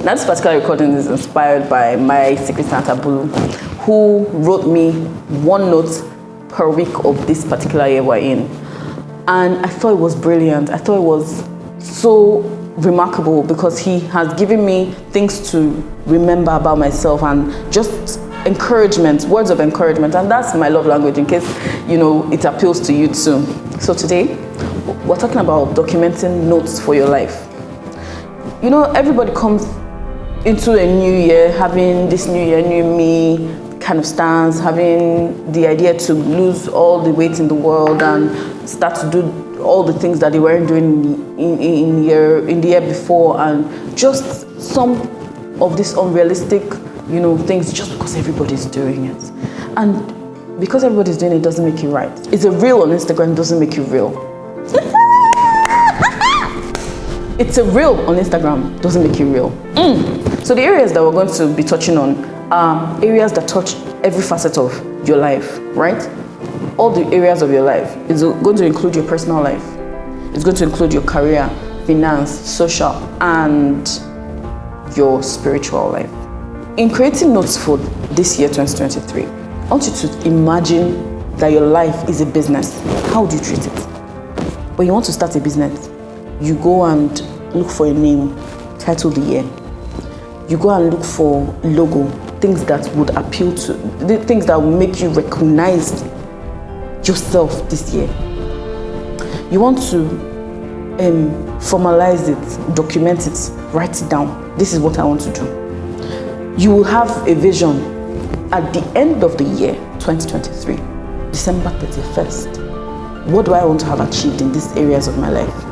Now, this particular recording is inspired by my secret Santa Bolu, who wrote me one note per week of this particular year we're in. And I thought it was brilliant. I thought it was so remarkable because he has given me things to remember about myself and just encouragement, words of encouragement. And that's my love language, in case, it appeals to you too. So today, we're talking about documenting notes for your life. Everybody comes into a new year having this new year, new me kind of stance, having the idea to lose all the weight in the world and start to do all the things that they weren't doing in the year before, and just some of these unrealistic, things just because everybody's doing it. And because everybody's doing it doesn't make you right. It's a reel on Instagram doesn't make you real. It's a reel on Instagram doesn't make you real. So the areas that we're going to be touching on are areas that touch every facet of your life, right? All the areas of your life. It's going to include your personal life. It's going to include your career, finance, social, and your spiritual life. In creating notes for this year, 2023, I want you to imagine that your life is a business. How do you treat it? When you want to start a business, you go and look for a name, title the year. You go and look for logo, things that would appeal to, the things that will make you recognize yourself this year. You want to formalize it, document it, write it down. This is what I want to do. You will have a vision at the end of the year, 2023, December 31st. What do I want to have achieved in these areas of my life?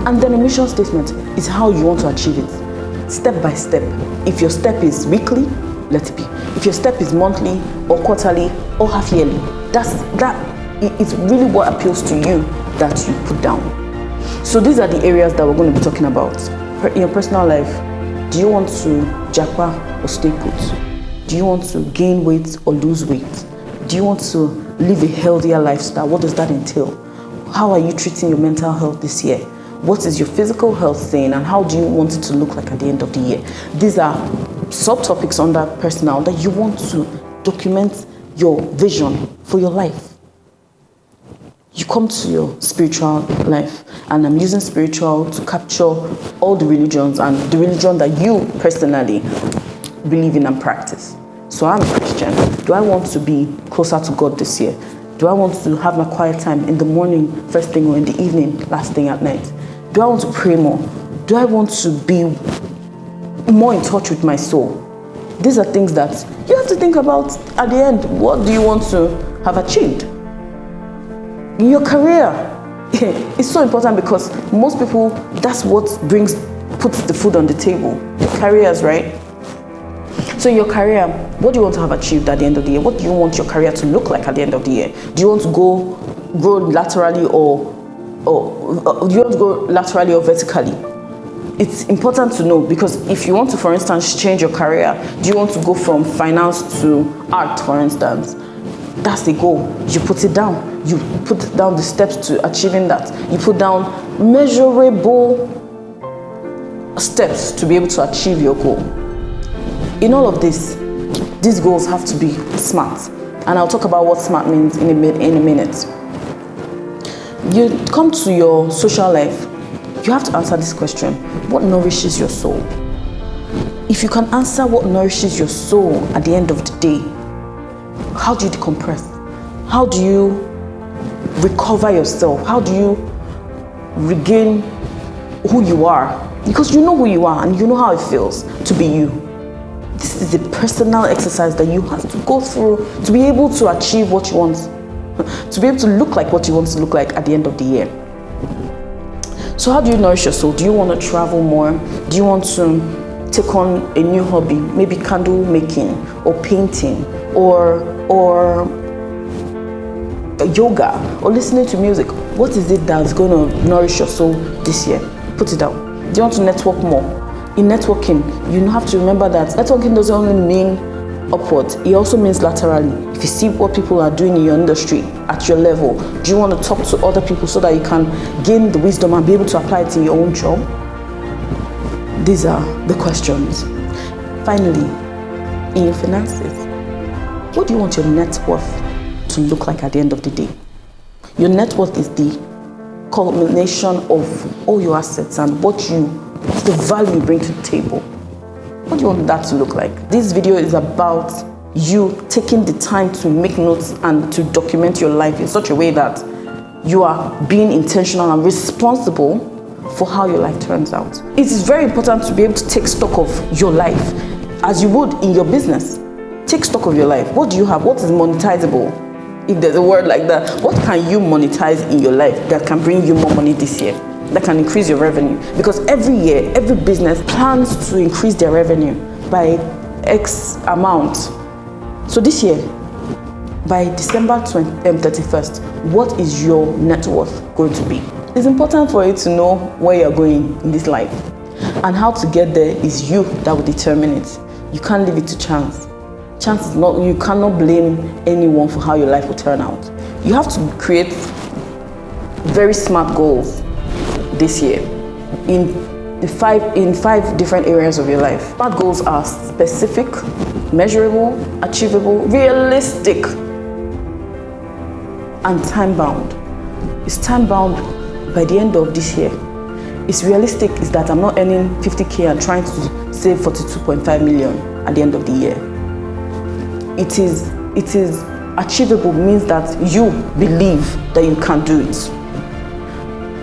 And then a mission statement is how you want to achieve it, step by step. If your step is weekly, let it be. If your step is monthly or quarterly or half yearly, it's really what appeals to you that you put down. So these are the areas that we're going to be talking about. In your personal life, do you want to japa or stay put? Do you want to gain weight or lose weight? Do you want to live a healthier lifestyle? What does that entail? How are you treating your mental health this year? What is your physical health saying, and how do you want it to look like at the end of the year? These are subtopics under personal that you want to document your vision for your life. You come to your spiritual life, and I'm using spiritual to capture all the religions and the religion that you personally believe in and practice. So I'm a Christian. Do I want to be closer to God this year? Do I want to have my quiet time in the morning, first thing, or in the evening, last thing at night? Do I want to pray more? Do I want to be more in touch with my soul? These are things that you have to think about at the end. What do you want to have achieved? In your career, it's so important because most people, that's what puts the food on the table. Your careers, right? So in your career, what do you want to have achieved at the end of the year? What do you want your career to look like at the end of the year? Do you want to grow laterally or do you want to go laterally or vertically? It's important to know, because if you want to, for instance, change your career, do you want to go from finance to art, for instance? That's the goal. You put it down. You put down the steps to achieving that. You put down measurable steps to be able to achieve your goal. In all of this, these goals have to be smart. And I'll talk about what smart means in a minute. You come to your social life, you have to answer this question: what nourishes your soul? If you can answer what nourishes your soul at the end of the day, how do you decompress? How do you recover yourself? How do you regain who you are? Because you know who you are and you know how it feels to be you. This is a personal exercise that you have to go through to be able to achieve what you want, to be able to look like what you want to look like at the end of the year. So how do you nourish your soul? Do you want to travel more? Do you want to take on a new hobby, maybe candle making or painting or yoga or listening to music? What is it that's going to nourish your soul this year? Put it down. Do you want to network more? In networking, you have to remember that networking doesn't only mean upward, it also means laterally. If you see what people are doing in your industry at your level, do you want to talk to other people so that you can gain the wisdom and be able to apply it in your own job? these are the questions. Finally, in your finances, what do you want your net worth to look like at the end of the day? Your net worth is the culmination of all your assets and what's the value you bring to the table. What do you want that to look like? This video is about you taking the time to make notes and to document your life in such a way that you are being intentional and responsible for how your life turns out. It is very important to be able to take stock of your life as you would in your business. Take stock of your life. What do you have? What is monetizable? If there's a word like that, what can you monetize in your life that can bring you more money this year? That can increase your revenue? Because every year, every business plans to increase their revenue by X amount. So this year, by December 31st, what is your net worth going to be? It's important for you to know where you're going in this life. And how to get there is you that will determine it. You can't leave it to chance. Chance is not, you cannot blame anyone for how your life will turn out. You have to create very smart goals this year in five different areas of your life. Smart goals are specific, measurable, achievable, realistic, and time-bound. It's time-bound by the end of this year. It's realistic is that I'm not earning 50K and trying to save 42.5 million at the end of the year. It is achievable means that you believe that you can do it.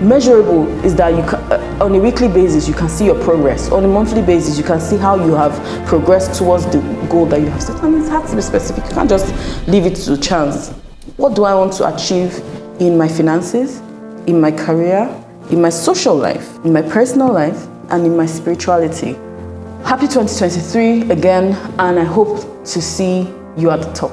Measurable is that you can, on a weekly basis, you can see your progress. On a monthly basis, you can see how you have progressed towards the goal that you have set. And it has to be specific. You can't just leave it to chance. What do I want to achieve in my finances, in my career, in my social life, in my personal life, and in my spirituality? Happy 2023 again, and I hope to see you at the top.